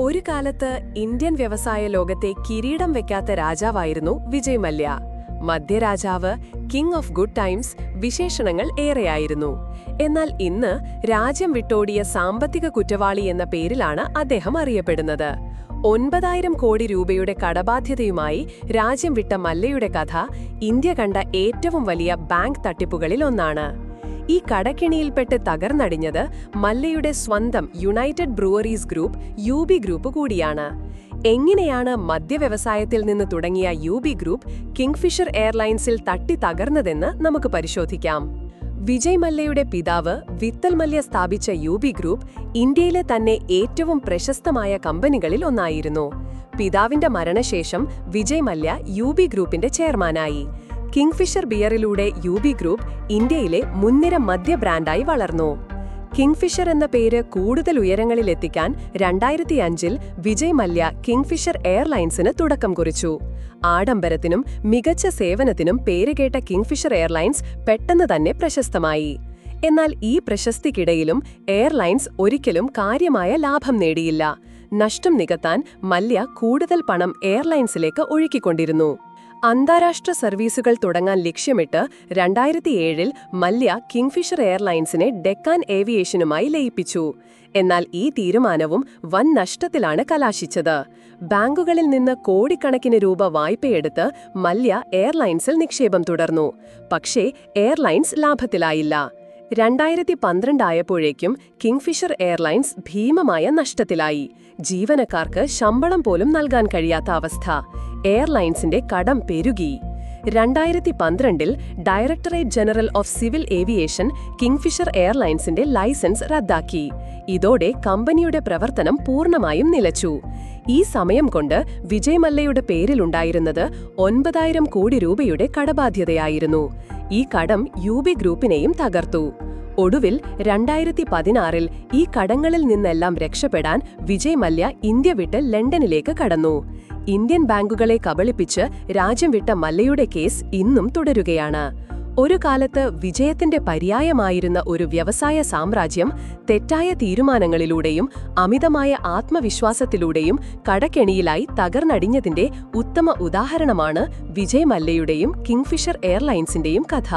ഒരു കാലത്ത് ഇന്ത്യൻ വ്യവസായ ലോകത്തെ കിരീടം വെക്കാത്ത രാജാവായിരുന്നു വിജയ് മല്യ. മധ്യരാജാവ്, കിങ് ഓഫ് ഗുഡ് ടൈംസ് വിശേഷണങ്ങൾ ഏറെയായിരുന്നു. എന്നാൽ ഇന്ന് രാജ്യം വിട്ടോടിയ സാമ്പത്തിക കുറ്റവാളി എന്ന പേരിലാണ് അദ്ദേഹം അറിയപ്പെടുന്നത്. 9,000 കോടി രൂപയുടെ കടബാധ്യതയുമായി രാജ്യം വിട്ട മല്യയുടെ കഥ ഇന്ത്യ കണ്ട ഏറ്റവും വലിയ ബാങ്ക് തട്ടിപ്പുകളിൽ ഒന്നാണ്. ഈ കടക്കിണിയിൽപ്പെട്ട് തകർന്നടിഞ്ഞത് മല്യയുടെ സ്വന്തം United breweries group UB group കൂടിയാണ്. എങ്ങനെയാണ് മദ്യവ്യവസായത്തിൽ നിന്ന് തുടങ്ങിയ UB ഗ്രൂപ്പ് കിങ്ഫിഷർ എയർലൈൻസിൽ തട്ടി തകർന്നതെന്ന് നമുക്ക് പരിശോധിക്കാം. വിജയ് മല്യയുടെ പിതാവ് വിത്തൽ മല്യ സ്ഥാപിച്ച UB ഗ്രൂപ്പ് ഇന്ത്യയിലെ തന്നെ ഏറ്റവും പ്രശസ്തമായ കമ്പനികളിൽ ഒന്നായിരുന്നു. പിതാവിന്റെ മരണശേഷം വിജയ് മല്യ UB ഗ്രൂപ്പിന്റെ ചെയർമാനായി. കിങ്ഫിഷർ ബിയറിലൂടെ UB ഗ്രൂപ്പ് ഇന്ത്യയിലെ മുൻനിര മദ്യ ബ്രാൻഡായി വളർന്നു. കിങ്ഫിഷർ എന്ന പേര് കൂടുതൽ ഉയരങ്ങളിലെത്തിക്കാൻ 2005-ൽ വിജയ് മല്യ കിങ്ഫിഷർ എയർലൈൻസിന് തുടക്കം കുറിച്ചു. ആഡംബരത്തിനും മികച്ച സേവനത്തിനും പേരുകേട്ട കിങ്ഫിഷർ എയർലൈൻസ് പെട്ടെന്ന് തന്നെ പ്രശസ്തമായി. എന്നാൽ ഈ പ്രശസ്തിക്കിടയിലും എയർലൈൻസ് ഒരിക്കലും കാര്യമായ ലാഭം നേടിയില്ല. നഷ്ടം നികത്താൻ മല്യ കൂടുതൽ പണം എയർലൈൻസിലേക്ക് ഒഴുക്കിക്കൊണ്ടിരുന്നു. അന്താരാഷ്ട്ര സർവീസുകൾ തുടങ്ങാൻ ലക്ഷ്യമിട്ട് 2007-ൽ മല്യ കിങ്ഫിഷർ എയർലൈൻസിനെ ഡെക്കാൻ ഏവിയേഷനുമായി ലയിപ്പിച്ചു. എന്നാൽ ഈ തീരുമാനവും വൻ നഷ്ടത്തിലാണ് കലാശിച്ചത്. ബാങ്കുകളിൽ നിന്ന് കോടിക്കണക്കിന് രൂപ വായ്പയെടുത്ത് മല്യ എയർലൈൻസിൽ നിക്ഷേപം തുടർന്നു. പക്ഷേ എയർലൈൻസ് ലാഭത്തിലായില്ല. 2012 ആയപ്പോഴേക്കും കിങ്ഫിഷർ എയർലൈൻസ് ഭീമമായ നഷ്ടത്തിലായി. ജീവനക്കാർക്ക് ശമ്പളം പോലും നൽകാൻ കഴിയാത്ത അവസ്ഥ. എയർലൈൻസിന്റെ കടം പെരുകി. 2012-ൽ directorate general of civil aviation Kingfisher എയർലൈൻസിന്റെ ലൈസൻസ് റദ്ദാക്കി. ഇതോടെ കമ്പനിയുടെ പ്രവർത്തനം പൂർണ്ണമായും നിലച്ചു. ഈ സമയം കൊണ്ട് വിജയ് മല്യയുടെ പേരിലുണ്ടായിരുന്നത് 9,000 കോടി രൂപയുടെ കടബാധ്യതയായിരുന്നു. ഈ കടം UB ഗ്രൂപ്പിനെയും തകർത്തു. ഒടുവിൽ 2016-ൽ ഈ കടങ്ങളിൽ നിന്നെല്ലാം രക്ഷപ്പെടാൻ വിജയ് മല്യ ഇന്ത്യ വിട്ട് ലണ്ടനിലേക്ക് കടന്നു. ഇന്ത്യൻ ബാങ്കുകളെ കബളിപ്പിച്ച് രാജ്യം വിട്ട മല്യയുടെ കേസ് ഇന്നും തുടരുകയാണ്. ഒരു കാലത്ത് വിജയത്തിന്റെ പര്യായമായിരുന്ന ഒരു വ്യവസായ സാമ്രാജ്യം തെറ്റായ തീരുമാനങ്ങളിലൂടെയും അമിതമായ ആത്മവിശ്വാസത്തിലൂടെയും കടക്കെണിയിലായി തകർന്നടിഞ്ഞതിന്റെ ഉത്തമ ഉദാഹരണമാണ് വിജയ് മല്യയുടെയും കിങ്ഫിഷർ എയർലൈൻസിന്റെയും കഥ.